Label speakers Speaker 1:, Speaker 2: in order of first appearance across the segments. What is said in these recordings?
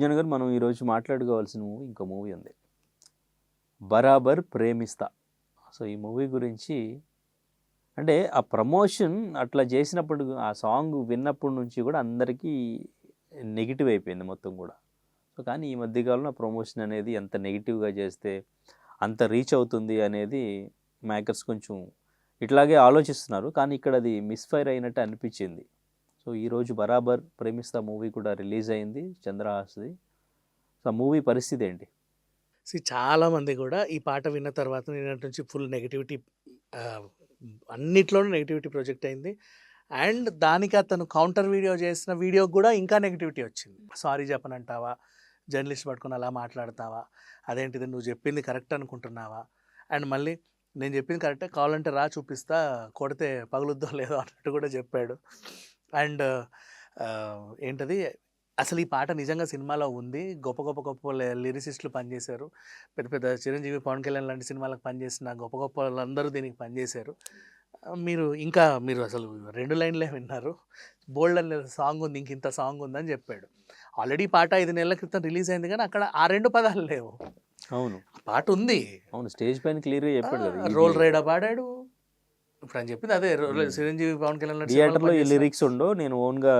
Speaker 1: విజ్ఞాన్ గారు మనం ఈరోజు మాట్లాడుకోవాల్సిన మూవీ ఇంకో మూవీ ఉంది, బరాబర్ ప్రేమిస్తా. సో ఈ మూవీ గురించి అంటే ఆ ప్రమోషన్ అట్లా చేసినప్పుడు ఆ సాంగ్ విన్నప్పటి నుంచి కూడా అందరికీ నెగిటివ్ అయిపోయింది మొత్తం కూడా. సో కానీ ఈ మధ్యకాలంలో ప్రమోషన్ అనేది ఎంత నెగిటివ్గా చేస్తే అంత రీచ్ అవుతుంది అనేది మేకర్స్ కొంచెం ఇట్లాగే ఆలోచిస్తున్నారు. కానీ ఇక్కడ అది మిస్ఫైర్ అయినట్టు అనిపించింది. సో ఈరోజు బరాబర్ ప్రేమిస్తా మూవీ కూడా రిలీజ్ అయింది చంద్రహాస్ది. సో ఆ మూవీ పరిస్థితి ఏంటి?
Speaker 2: చాలామంది కూడా ఈ పాట విన్న తర్వాత నిన్నటి నుంచి ఫుల్ నెగిటివిటీ, అన్నిట్లోనూ నెగిటివిటీ ప్రొజెక్ట్ అయింది. అండ్ దానికి అతను కౌంటర్ వీడియో చేసిన వీడియోకి కూడా ఇంకా నెగిటివిటీ వచ్చింది. సారీ చెప్పనంటావా, జర్నలిస్ట్ పట్టుకొని అలా మాట్లాడతావా, అదేంటిది నువ్వు చెప్పింది కరెక్ట్ అనుకుంటున్నావా, అండ్ మళ్ళీ నేను చెప్పింది కరెక్టే, కావాలంటే రా చూపిస్తా, కొడితే పగులుద్దో లేదో అన్నట్టు కూడా చెప్పాడు. అండ్ ఏంటది అసలు ఈ పాట నిజంగా సినిమాలో ఉంది, గొప్ప గొప్ప గొప్ప లిరిసిస్టులు పనిచేశారు, పెద్ద పెద్ద చిరంజీవి, పవన్ కళ్యాణ్ లాంటి సినిమాలకు పనిచేసిన గొప్ప గొప్ప వాళ్ళందరూ దీనికి పనిచేశారు. మీరు అసలు 2 లైన్లే విన్నారు, బోల్డ్ అనే సాంగ్ ఉంది, ఇంత సాంగ్ ఉందని చెప్పాడు. ఆల్రెడీ పాట 5 నెలల క్రితం రిలీజ్ అయింది, కానీ అక్కడ ఆ 2 పదాలు లేవు.
Speaker 1: అవును,
Speaker 2: పాట ఉంది,
Speaker 1: అవును, స్టేజ్ పైన క్లియర్గా చెప్పాడు కదా,
Speaker 2: రోల్ రైడా పాడాడు. ఇప్పుడు అని చెప్పింది అదే, చిరంజీవి, పవన్ కళ్యాణ్
Speaker 1: థియేటర్లో ఈ లిరిక్స్ ఉండో నేను ఓన్గా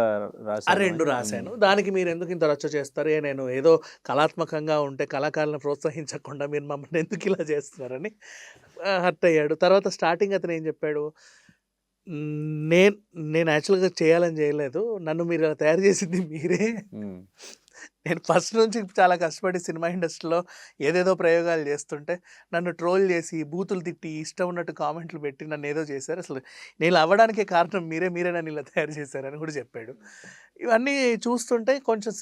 Speaker 2: ఆ 2 రాశాను, దానికి మీరు ఎందుకు ఇంత రచ్చ చేస్తారు, నేను ఏదో కళాత్మకంగా ఉంటే కళాకారులను ప్రోత్సహించకుండా మీరు మమ్మల్ని ఎందుకు ఇలా చేస్తున్నారని హర్ట్ అయ్యాడు. తర్వాత స్టార్టింగ్ అతను ఏం చెప్పాడు, నేను యాక్చువల్గా చేయాలని చేయలేదు, నన్ను మీరు ఇలా తయారు చేసింది మీరే. నేను ఫస్ట్ నుంచి చాలా కష్టపడి సినిమా ఇండస్ట్రీలో ఏదేదో ప్రయోగాలు చేస్తుంటే నన్ను ట్రోల్ చేసి, బూతులు తిట్టి, ఇష్టం ఉన్నట్టు కామెంట్లు పెట్టి నన్ను ఏదో చేశారు, అసలు నేను అవ్వడానికే కారణం మీరే నన్ను ఇలా తయారు చేశారని కూడా చెప్పాడు. ఇవన్నీ చూస్తుంటే కొంచెం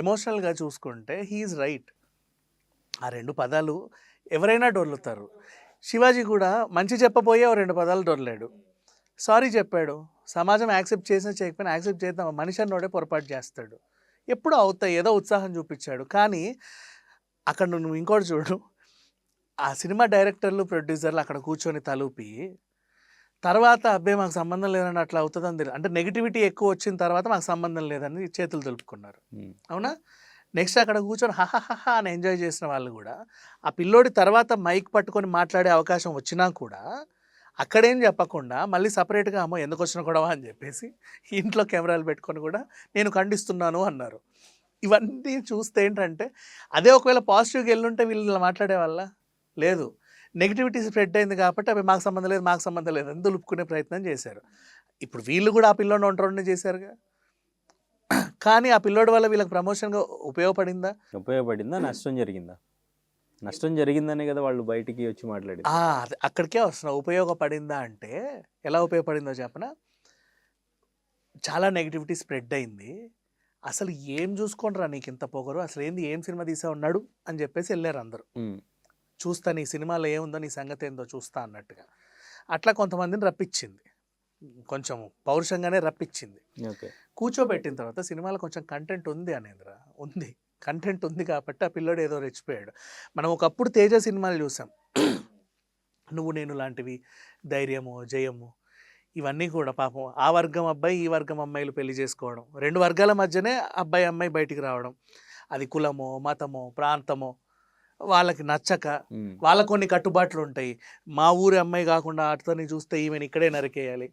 Speaker 2: ఎమోషనల్గా చూసుకుంటే హీఈస్ రైట్. ఆ 2 పదాలు ఎవరైనా డొర్లుతారు. శివాజీ కూడా మంచి చెప్పబోయే 2 పదాలు డొర్లాడు, సారీ చెప్పాడు. సమాజం యాక్సెప్ట్ చేసినా చేయకపోయినా యాక్సెప్ట్ చేద్దాం, మనిషి అన్నోడే పొరపాటు చేస్తాడు, ఎప్పుడూ అవుతాయి, ఏదో ఉత్సాహం చూపించాడు. కానీ అక్కడ నువ్వు ఇంకోటి చూడు, ఆ సినిమా డైరెక్టర్లు, ప్రొడ్యూసర్లు అక్కడ కూర్చొని తలూపి తర్వాత అబ్బాయి మాకు సంబంధం లేదని అట్లా అవుతుందని, అంటే నెగిటివిటీ ఎక్కువ వచ్చిన తర్వాత మాకు సంబంధం లేదని చేతులు దులుపుకున్నారు. అవునా? నెక్స్ట్ అక్కడ కూర్చొని హహహహా అని ఎంజాయ్ చేసిన వాళ్ళు కూడా ఆ పిల్లోడి తర్వాత మైక్ పట్టుకొని మాట్లాడే అవకాశం వచ్చినా కూడా అక్కడేం చెప్పకుండా మళ్ళీ సపరేట్గా అమ్మో ఎందుకు వచ్చిన గొడవ అని చెప్పేసి ఇంట్లో కెమెరాలు పెట్టుకొని కూడా నేను ఖండిస్తున్నాను అన్నారు. ఇవన్నీ చూస్తే ఏంటంటే అదే ఒకవేళ పాజిటివ్గా వెళ్ళుంటే వీళ్ళు ఇలా మాట్లాడే వల్ల లేదు, నెగిటివిటీ స్ప్రెడ్ అయింది కాబట్టి అవి మాకు సంబంధం లేదు అని దులుపుకునే ప్రయత్నం చేశారు. ఇప్పుడు వీళ్ళు కూడా ఆ పిల్లోడిని ఒంటరిని చేశారుగా, కానీ ఆ పిల్లోడి వల్ల వీళ్ళకి ప్రమోషన్గా ఉపయోగపడిందా, నష్టం జరిగిందా? నష్టం జరిగిందనే కదా వాళ్ళు బయటికి వచ్చి మాట్లాడి. అక్కడికే వస్తున్నా, ఉపయోగపడిందా అంటే ఎలా ఉపయోగపడిందో చెప్పనా. చాలా నెగిటివిటీ స్ప్రెడ్ అయింది, అసలు ఏం చూసుకోండిరా నీకు ఇంత పొగరు, అసలు ఏం సినిమా తీసా ఉన్నాడు అని చెప్పేసి వెళ్ళారు అందరూ. చూస్తా నీ సినిమాలో ఏముందో, నీ సంగతి ఏందో చూస్తా అన్నట్టుగా. అట్లా కొంతమందిని రప్పించింది, కొంచెం పౌరుషంగానే రప్పించింది. కూర్చోబెట్టిన తర్వాత సినిమాలో కొంచెం కంటెంట్ ఉంది అనేదిరా, ఉంది కంటెంట్ ఉంది కాబట్టి ఆ పిల్లోడు ఏదో రెచ్చిపోయాడు. మనం ఒకప్పుడు తేజ సినిమాలు చూసాం, నువ్వు నేను లాంటివి, ధైర్యము, జయము, ఇవన్నీ కూడా పాపం ఆ వర్గం అబ్బాయి, ఈ వర్గం అమ్మాయిలు పెళ్లి చేసుకోవడం, 2 వర్గాల మధ్యనే అబ్బాయి అమ్మాయి బయటికి రావడం, అది కులమో, మతమో, ప్రాంతమో వాళ్ళకి నచ్చక వాళ్ళకు కొన్ని కట్టుబాట్లు ఉంటాయి. మా ఊరి అమ్మాయి కాకుండా అతన్ని చూస్తే ఈమెను ఇక్కడే నరికేయాలి,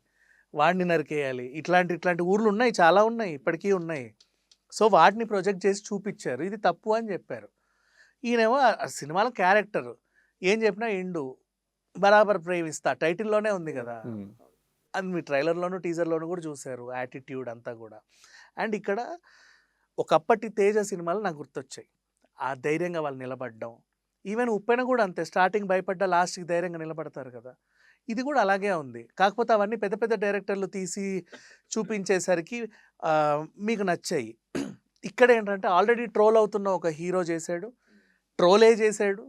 Speaker 2: వాడిని నరికేయాలి, ఇట్లాంటి ఊర్లు ఉన్నాయి, చాలా ఉన్నాయి, ఇప్పటికీ ఉన్నాయి. సో వాటిని ప్రొజెక్ట్ చేసి చూపించారు, ఇది తప్పు అని చెప్పారు. ఈయనేమో సినిమాలో క్యారెక్టర్ ఏం చెప్పినా ఇండు, బరాబర్ ప్రేమిస్తా టైటిల్లోనే ఉంది కదా, అది మీ ట్రైలర్లోను టీజర్లోను కూడా చూశారు, యాటిట్యూడ్ అంతా కూడా. అండ్ ఇక్కడ ఒకప్పటి తేజ సినిమాలు నాకు గుర్తొచ్చాయి, ఆ ధైర్యంగా వాళ్ళు నిలబడ్డం. ఈవెన్ ఉప్పెన కూడా అంతే, స్టార్టింగ్ భయపడ్డా లాస్ట్కి ధైర్యంగా నిలబడతారు కదా, ఇది కూడా అలాగే ఉంది. కాకపోతే అవన్నీ పెద్ద పెద్ద డైరెక్టర్లు తీసి చూపించేసరికి మీకు నచ్చాయి. ఇక్కడ ఏంటంటే ఆల్రెడీ ట్రోల్ అవుతున్న ఒక హీరో చేశాడు, ట్రోలే చేశాడు,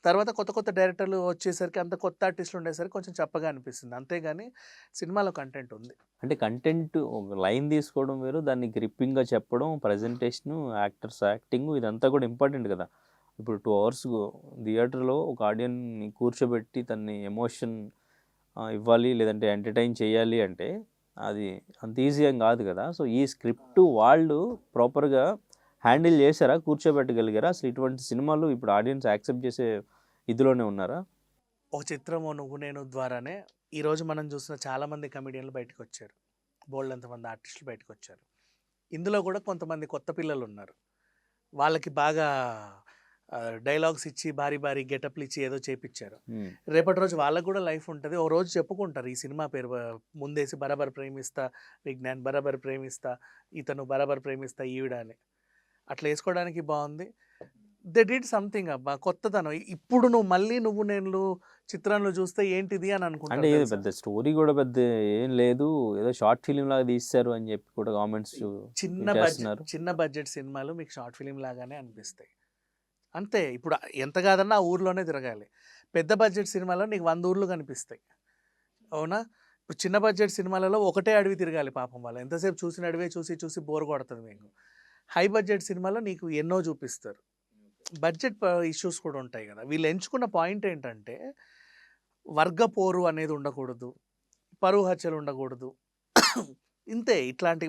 Speaker 2: తర్వాత కొత్త డైరెక్టర్లు వచ్చేసరికి, అంత కొత్త ఆర్టిస్టులు ఉండేసరికి కొంచెం చప్పగా అనిపిస్తుంది. అంతేగాని సినిమాలో కంటెంట్ ఉంది.
Speaker 1: అంటే కంటెంట్ ఒక లైన్ తీసుకోవడం వేరు, దాన్ని గ్రిప్పింగ్గా చెప్పడం, ప్రజెంటేషను, యాక్టర్స్ యాక్టింగ్, ఇదంతా కూడా ఇంపార్టెంట్ కదా. ఇప్పుడు 2 అవర్స్ థియేటర్లో ఒక ఆడియన్ని కూర్చోబెట్టి తన్ని ఎమోషన్ ఇవ్వాలి, లేదంటే ఎంటర్టైన్ చేయాలి అంటే అది అంత ఈజీ ఏం కాదు కదా. సో ఈ స్క్రిప్ట్ వాళ్ళు ప్రాపర్గా హ్యాండిల్ చేశారా, కూర్చోబెట్టగలిగారా? అసలు ఇటువంటి సినిమాలు ఇప్పుడు ఆడియన్స్ యాక్సెప్ట్ చేసే ఇదిలోనే ఉన్నారా?
Speaker 2: ఒక చిత్రము నువ్వు నేను ద్వారానే ఈరోజు మనం చూసిన చాలామంది కమెడియన్లు బయటకు వచ్చారు, బోల్డ్ అంతమంది ఆర్టిస్టులు బయటకు వచ్చారు. ఇందులో కూడా కొంతమంది కొత్త పిల్లలు ఉన్నారు, వాళ్ళకి బాగా డైలాగ్స్ ఇచ్చి భారీ భారీ గెటప్లు ఇచ్చి ఏదో చేపించారు. రేపటి రోజు వాళ్ళకు కూడా లైఫ్ ఉంటుంది, ఓ రోజు చెప్పుకుంటారు ఈ సినిమా పేరు ముందేసి బరాబర్ ప్రేమిస్తా విజ్ఞాన్, బరాబర్ ప్రేమిస్తా ఇతను, బరాబర్ ప్రేమిస్తా ఈవిడ అని. అట్లా వేసుకోవడానికి బాగుంది. దే డిడ్ సంథింగ్ అబ్బా, కొత్తదనం. ఇప్పుడు నువ్వు మళ్ళీ నువ్వు నేను చిత్రంలో చూస్తే ఏంటిది అని
Speaker 1: అంటే
Speaker 2: అనుకుంటా.
Speaker 1: ఇది పెద్ద స్టోరీ కూడా పెద్ద ఏం లేదు, ఏదో షార్ట్ ఫిలిం లాగా తీస్తారు అని చెప్పి కూడా కామెంట్స్
Speaker 2: చిన్న బడ్జెట్ సినిమాలు మీకు షార్ట్ ఫిలిం లాగానే అనిపిస్తాయి అంతే. ఇప్పుడు ఎంత కాదన్నా ఆ ఊర్లోనే తిరగాలి. పెద్ద బడ్జెట్ సినిమాలో నీకు 100 ఊర్లు కనిపిస్తాయి, అవునా? ఇప్పుడు చిన్న బడ్జెట్ సినిమాలలో ఒకటే అడవి తిరగాలి పాపం, వాళ్ళు ఎంతసేపు చూసిన అడవే చూసి చూసి బోర్ కొడుతుంది మీకు. హై బడ్జెట్ సినిమాలో నీకు ఎన్నో చూపిస్తారు. బడ్జెట్ ఇష్యూస్ కూడా ఉంటాయి కదా. వీళ్ళు ఎంచుకున్న పాయింట్ ఏంటంటే వర్గ పోరు అనేది ఉండకూడదు, పరువు హత్యలు ఉండకూడదు, ఇంతే. ఇట్లాంటి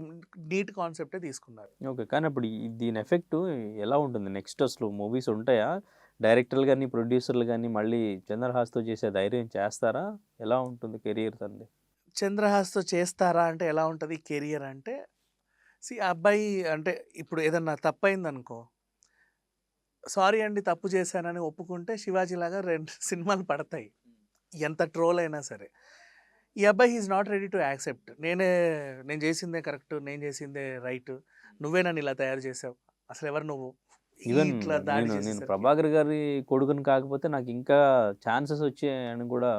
Speaker 2: నీట్ కాన్సెప్టే తీసుకున్నారు.
Speaker 1: ఓకే, కానీ అప్పుడు దీని ఎఫెక్ట్ ఎలా ఉంటుంది నెక్స్ట్? అసలు మూవీస్ ఉంటాయా? డైరెక్టర్లు కానీ ప్రొడ్యూసర్లు కానీ మళ్ళీ చంద్రహాస్తో చేసే ధైర్యం చేస్తారా? ఎలా ఉంటుంది కెరియర్ తంది?
Speaker 2: చంద్రహాస్తో చేస్తారా అంటే ఎలా ఉంటుంది కెరియర్ అంటే, అబ్బాయి అంటే ఇప్పుడు ఏదన్నా తప్పైందనుకో, సారీ అండి తప్పు చేశానని ఒప్పుకుంటే శివాజీలాగా 2 సినిమాలు పడతాయి, ఎంత ట్రోల్ అయినా సరే. ఈ అబ్బాయి is not ready to accept. నేను చేసిందే కరెక్ట్, నేను చేసిందే రైట్, నువ్వే నన్ను ఇలా తయారు చేసావు, అసలు ఎవరు నువ్వు?
Speaker 1: ఈవెన్
Speaker 2: ఇట్లా దాడి
Speaker 1: నేను
Speaker 2: చేసేసరికి
Speaker 1: ప్రభాకర్ గారి కొడుకుని కాకపోతే నాకు ఇంకా ఛాన్సెస్ వచ్చాయని కూడా,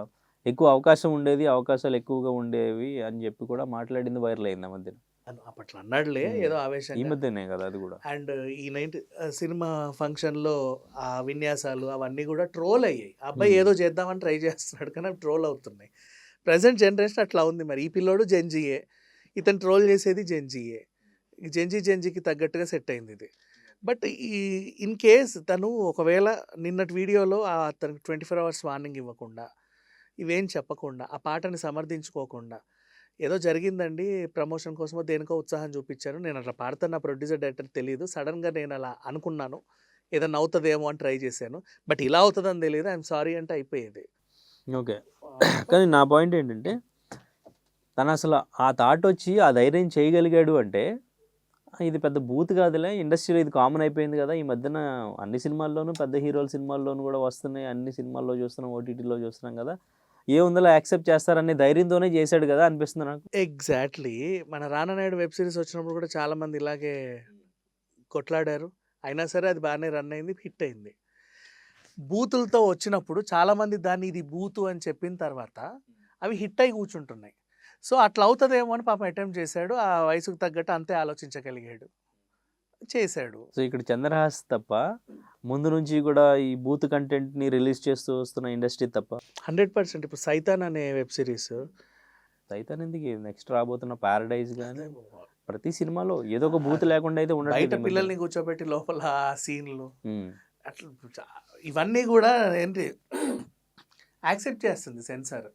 Speaker 1: ఎక్కువ అవకాశం ఉండేది, అవకాశాలు ఎక్కువగా ఉండేవి అని చెప్పి కూడా మాట్లాడింది వైరల్ అయింది ఆ మధ్యన.
Speaker 2: అప్పట్లో అన్నాడులే ఏదో
Speaker 1: ఈ
Speaker 2: ఆవేశంగా.
Speaker 1: మధ్యనే కదా అది కూడా.
Speaker 2: అండ్ ఈ సినిమా ఫంక్షన్లో ఆ విన్యాసాలు అవన్నీ కూడా ట్రోల్ అయ్యాయి. ఆ అబ్బాయి ఏదో చేద్దామని ట్రై చేస్తున్నాడు కానీ అవి ట్రోల్ అవుతున్నాయి. ప్రజెంట్ జనరేషన్ అట్లా ఉంది. మరి ఈ పిల్లోడు జెన్జీయే, ఇతను ట్రోల్ చేసేది జెన్జీయే. జెన్జీకి తగ్గట్టుగా సెట్ అయింది ఇది. బట్ ఇన్ కేస్ తను ఒకవేళ నిన్నటి వీడియోలో తనకు 24 hours వార్నింగ్ ఇవ్వకుండా, ఇవేం చెప్పకుండా, ఆ పాటని సమర్థించుకోకుండా, ఏదో జరిగిందండి ప్రమోషన్ కోసమో దేనికో ఉత్సాహం చూపించాను, నేను అట్లా పాడుతున్న ప్రొడ్యూసర్ డైరెక్టర్ తెలియదు, సడన్గా నేను అలా అనుకున్నాను, ఏదన్నా అవుతుందేమో అని ట్రై చేశాను, బట్ ఇలా అవుతుందని తెలియదు, ఐఎమ్ సారీ అంటే అయిపోయేది.
Speaker 1: ఓకే, కానీ నా పాయింట్ ఏంటంటే తను అసలు ఆ థాట్ వచ్చి ఆ ధైర్యం చేయగలిగాడు అంటే ఇది పెద్ద బూత్ కాదులే, ఇండస్ట్రీలో ఇది కామన్ అయిపోయింది కదా. ఈ మధ్యన అన్ని సినిమాల్లోనూ, పెద్ద హీరోల సినిమాల్లోనూ కూడా వస్తున్నాయి, అన్ని సినిమాల్లో చూస్తున్నాం, ఓటీటీలో చూస్తున్నాం కదా, ఏముందో యాక్సెప్ట్ చేస్తారనే ధైర్యంతోనే చేశాడు కదా అనిపిస్తుంది నాకు.
Speaker 2: ఎగ్జాక్ట్లీ. మన రానానాయుడు వెబ్ సిరీస్ వచ్చినప్పుడు కూడా చాలామంది ఇలాగే కొట్లాడారు, అయినా సరే అది బాగానే రన్ అయింది, హిట్ అయింది. బూతులతో వచ్చినప్పుడు చాలామంది దాన్ని ఇది బూతు అని చెప్పిన తర్వాత అవి హిట్ అయి కూర్చుంటున్నాయి. సో అట్లా అవుతుందేమో అని పాపం అటెంప్ట్ చేశాడు, ఆ వయసుకు తగ్గట్టు అంతే ఆలోచించగలిగాడు, చేశాడు.
Speaker 1: సో ఇక్కడ చంద్రహాస్ తప్ప ముందు నుంచి కూడా ఈ బూత్ కంటెంట్ని రిలీజ్ చేస్తూ వస్తున్న ఇండస్ట్రీ తప్ప
Speaker 2: 100%. ఇప్పుడు సైతాన్ అనే వెబ్ సిరీస్,
Speaker 1: సైతాన్ ఎందుకు నెక్స్ట్ రాబోతున్న పారడైజ్ కానీ ప్రతి సినిమాలో ఏదో ఒక బూత్ లేకుండా అయితే
Speaker 2: బయట
Speaker 1: ఉండదు.
Speaker 2: పిల్లల్ని కూర్చోబెట్టి లోపల సీన్లు అట్లా ఇవన్నీ కూడా ఏంటి యాక్సెప్ట్ చేస్తుంది సెన్సార్.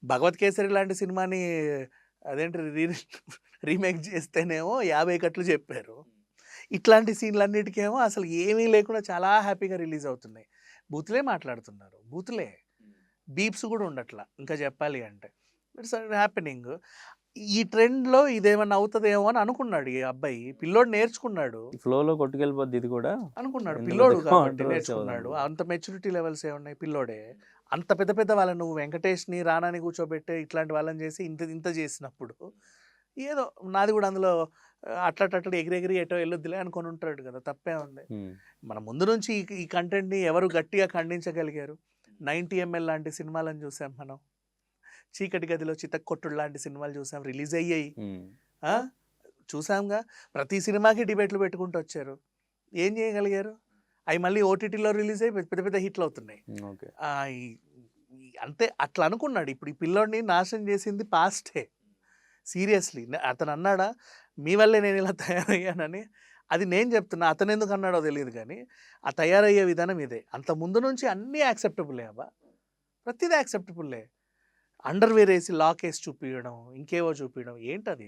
Speaker 2: భగవత్ కేసరి లాంటి సినిమాని అదేంటి రీమేక్ చేస్తేనేమో 50 కట్లు చెప్పారు, ఇట్లాంటి సీన్లన్నిటికేమో అసలు ఏమీ లేకుండా చాలా హ్యాపీగా రిలీజ్ అవుతున్నాయి. బూతులే మాట్లాడుతున్నారు, బూతులే, బీప్స్ కూడా ఉండట్లా ఇంకా చెప్పాలి అంటే. It's happening. ఈ ట్రెండ్లో ఇదేమన్నా అవుతుందేమో అని అనుకున్నాడు ఈ అబ్బాయి, పిల్లోడు నేర్చుకున్నాడు,
Speaker 1: ఫ్లోలో కొట్టుకెళ్ళిపోద్ది ఇది కూడా
Speaker 2: అనుకున్నాడు, పిల్లోడు కాబట్టి నేర్చుకున్నాడు. అంత మెచ్యూరిటీ లెవెల్స్ ఏమున్నాయి పిల్లోడే. అంత పెద్ద పెద్ద వాళ్ళని నువ్వు వెంకటేష్ని రానాని కూర్చోబెట్టే ఇట్లాంటి వాళ్ళని చేసి ఇంత చేసినప్పుడు ఏదో నాది కూడా అందులో అట్లా ఎగిరెగిరి ఎటో వెళ్ళొద్దులే అనుకొని ఉంటాడు కదా, తప్పే ఉంది. మన ముందు నుంచి ఈ కంటెంట్ని ఎవరు గట్టిగా ఖండించగలిగారు? 90 ml లాంటి సినిమాలను చూసాం మనం, చీకటి గదిలో చితక్కొట్టుడు లాంటి సినిమాలు చూసాం, రిలీజ్ అయ్యాయి, చూసాంగా. ప్రతి సినిమాకి డిబేట్లు పెట్టుకుంటూ వచ్చారు, ఏం చేయగలిగారు? అవి మళ్ళీ ఓటీటీలో రిలీజ్ అయ్యి పెద్ద పెద్ద హిట్లు అవుతున్నాయి. అంతే, అట్లా అనుకున్నాడు. ఇప్పుడు ఈ పిల్లోడిని నాశనం చేసింది పాస్టే. సీరియస్లీ అతను అన్నాడా మీ వల్లే నేను ఇలా తయారయ్యానని? అది నేను చెప్తున్నా, అతను ఎందుకు అన్నాడో తెలియదు కానీ ఆ తయారయ్యే విధానం ఇదే. అంత ముందు నుంచి అన్నీ యాక్సెప్టబులే అబ్బా, ప్రతిదీ యాక్సెప్టబుల్లే. అండర్వేర్ వేసి లాక్ వేసి చూపించడం, ఇంకేవో చూపించడం, ఏంటది?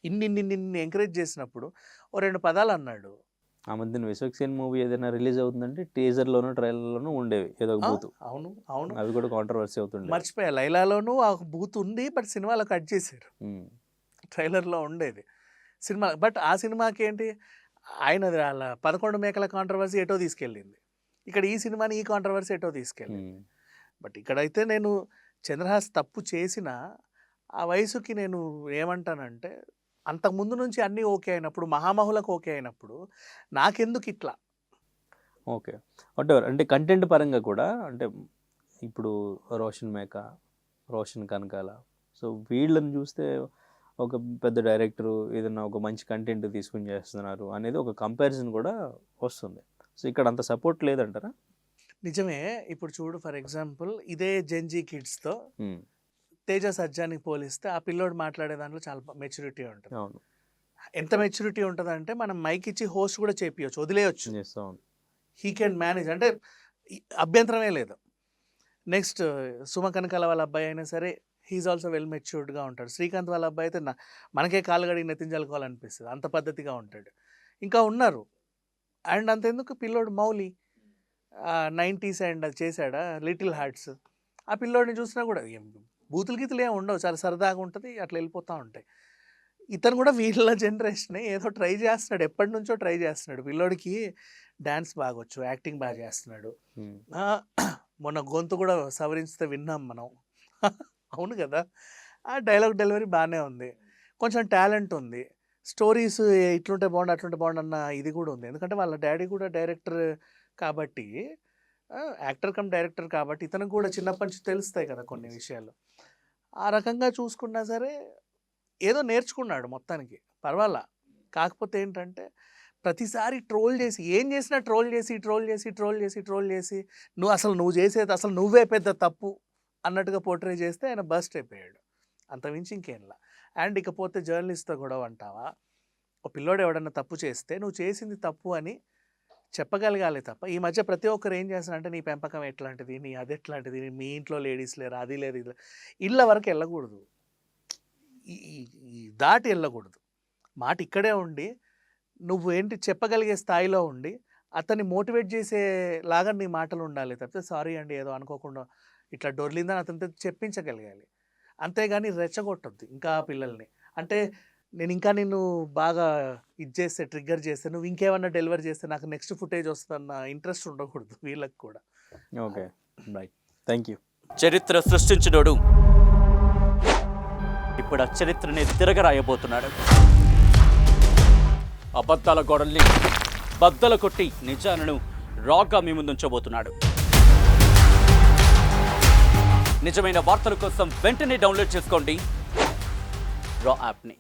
Speaker 2: ఇన్ని ఎంకరేజ్ చేసినప్పుడు ఓ 2 పదాలు అన్నాడు.
Speaker 1: ఆ మధ్యన విశ్వక్సేన్ మూవీ ఏదైనా రిలీజ్ అవుతుందంటే టీజర్లోనూ ట్రైలర్లోనూ ఉండేవి ఏదో ఒక బూతు.
Speaker 2: అవును, అవును.
Speaker 1: అవి కూడా కాంట్రవర్సీ అవుతుండే.
Speaker 2: మర్చిపోయా, లైలాలోనూ ఆ బూత్ ఉంది, బట్ సినిమాలో కట్ చేశారు. ట్రైలర్లో ఉండేది సినిమా. బట్ ఆ సినిమాకి ఏంటి, ఆయనది అలా 11 మేకల కాంట్రవర్సీ ఎటో తీసుకెళ్ళింది. ఇక్కడ ఈ సినిమాని ఈ కాంట్రవర్సీ ఎటో తీసుకెళ్ళింది. బట్ ఇక్కడైతే నేను చంద్రహాస్ తప్పు చేసిన ఆ వయసుకి నేను ఏమంటానంటే, అంతకుముందు నుంచి అన్నీ ఓకే అయినప్పుడు, మహామహులకు ఓకే అయినప్పుడు నాకెందుకు ఇట్లా?
Speaker 1: Okay, whatever. అంటే కంటెంట్ పరంగా కూడా, అంటే ఇప్పుడు రోషన్ మేకా, రోషన్ కనకాల, సో వీళ్ళని చూస్తే ఒక పెద్ద డైరెక్టరు ఏదైనా ఒక మంచి కంటెంట్ తీసుకుని చేస్తున్నారు అనేది ఒక కంపారిజన్ కూడా వస్తుంది. సో ఇక్కడ అంత సపోర్ట్ లేదంటారా?
Speaker 2: నిజమే. ఇప్పుడు చూడు, ఫర్ ఎగ్జాంపుల్ ఇదే జెన్జీ కిడ్స్తో తేజ సజ్జాని పోలిస్తే ఆ పిల్లోడు మాట్లాడే దాంట్లో చాలా మెచ్యూరిటీ ఉంటుంది.
Speaker 1: అవును.
Speaker 2: ఎంత మెచ్యూరిటీ ఉంటుంది అంటే, మనం మైక్ ఇచ్చి హోస్ట్ కూడా చేపియొచ్చు, వదిలేయచ్చు.
Speaker 1: అవును.
Speaker 2: హీ కెన్ మేనేజ్, అంటే అభ్యంతరమే లేదు. నెక్స్ట్ సుమ కనకాల వాళ్ళ అబ్బాయి అయినా సరే, హీఈస్ ఆల్సో వెల్ మెచ్యూర్డ్గా ఉంటాడు. శ్రీకాంత్ వాళ్ళ అబ్బాయి అయితే మనకే కాలు గడిగి నెత్తింజలుకోవాలనిపిస్తుంది, అంత పద్ధతిగా ఉంటాడు. ఇంకా ఉన్నారు. అండ్ అంతెందుకు, పిల్లోడు మౌలి 90s అండ్ అది చేశాడా లిటిల్ హార్ట్స్, ఆ పిల్లోడిని చూసినా కూడా ఏం బూతులు గీతులు ఏమి ఉండవు, చాలా సరదాగా ఉంటుంది, అట్లా వెళ్ళిపోతూ ఉంటాయి. ఇతను కూడా వీళ్ళ జనరేషనే ఏదో ట్రై చేస్తున్నాడు, ఎప్పటి నుంచో ట్రై చేస్తున్నాడు. పిల్లోడికి డ్యాన్స్ బాగొచ్చు, యాక్టింగ్ బాగా చేస్తున్నాడు. మొన్న గొంతు కూడా సవరిస్తే విన్నాం మనం. అవును కదా, ఆ డైలాగ్ డెలివరీ బాగానే ఉంది, కొంచెం టాలెంట్ ఉంది, స్టోరీస్ ఇట్లుంటే బాగుండు అట్లుంటే బాగుండు అన్న ఇది కూడా ఉంది. ఎందుకంటే వాళ్ళ డాడీ కూడా డైరెక్టర్ కాబట్టి, యాక్టర్ కమ్ డైరెక్టర్ కాబట్టి ఇతనికి కూడా చిన్నప్పటి నుంచి తెలుస్తాయి కదా కొన్ని విషయాలు. ఆ రకంగా చూసుకున్నా సరే ఏదో నేర్చుకున్నాడు మొత్తానికి, పర్వాలా. కాకపోతే ఏంటంటే ప్రతిసారి ట్రోల్ చేసి, ఏం చేసినా ట్రోల్ చేసి నువ్వు చేసేది అసలు నువ్వే పెద్ద తప్పు అన్నట్టుగా పోర్ట్రే చేస్తే ఆయన బస్ట్ అయిపోయాడు. అంతమించి ఇంకేంలా. అండ్ ఇకపోతే జర్నలిస్ట్తో గొడవ అంటావా? ఒక పిల్లోడు ఎవడన్నా తప్పు చేస్తే నువ్వు చేసింది తప్పు అని చెప్పగలగాలి తప్ప, ఈ మధ్య ప్రతి ఒక్కరు ఏం చేస్తారంటే, నీ పెంపకం ఎట్లాంటిది, నీ అది ఎట్లాంటిది, మీ ఇంట్లో లేడీస్ లేరు, అది లేదు ఇది, ఇళ్ళ వరకు వెళ్ళకూడదు, ఈ దాటి వెళ్ళకూడదు. మాట ఇక్కడే ఉండి నువ్వు ఏంటి చెప్పగలిగే స్థాయిలో ఉండి అతన్ని మోటివేట్ చేసేలాగా నీ మాటలు ఉండాలి తప్పితే, సారీ అండి ఏదో అనుకోకుండా ఇట్లా డొర్లిందని అతనితో చెప్పించగలగాలి. అంతేగాని రెచ్చగొట్టద్దు ఇంకా పిల్లల్ని. అంటే నేను ఇంకా నిన్ను బాగా ఇది చేస్తే, ట్రిగ్గర్ చేస్తే, నువ్వు ఇంకేమన్నా డెలివరీ చేస్తే నాకు నెక్స్ట్ ఫుటేజ్ వస్తుందన్న ఇంట్రెస్ట్ ఉండకూడదు వీళ్ళకి కూడా.
Speaker 1: Okay, right, thank you.
Speaker 3: చరిత్ర సృష్టించినోడు ఇప్పుడు ఆ చరిత్రని తిరగరాయబోతున్నాడు. అబద్ధాల గోడల్ని బద్దలు కొట్టి నిజాలను రాగా మీ ముందుంచబోతున్నాడు. నిజమైన వార్తల కోసం వెంటనే డౌన్లోడ్ చేసుకోండి రా యాప్ని.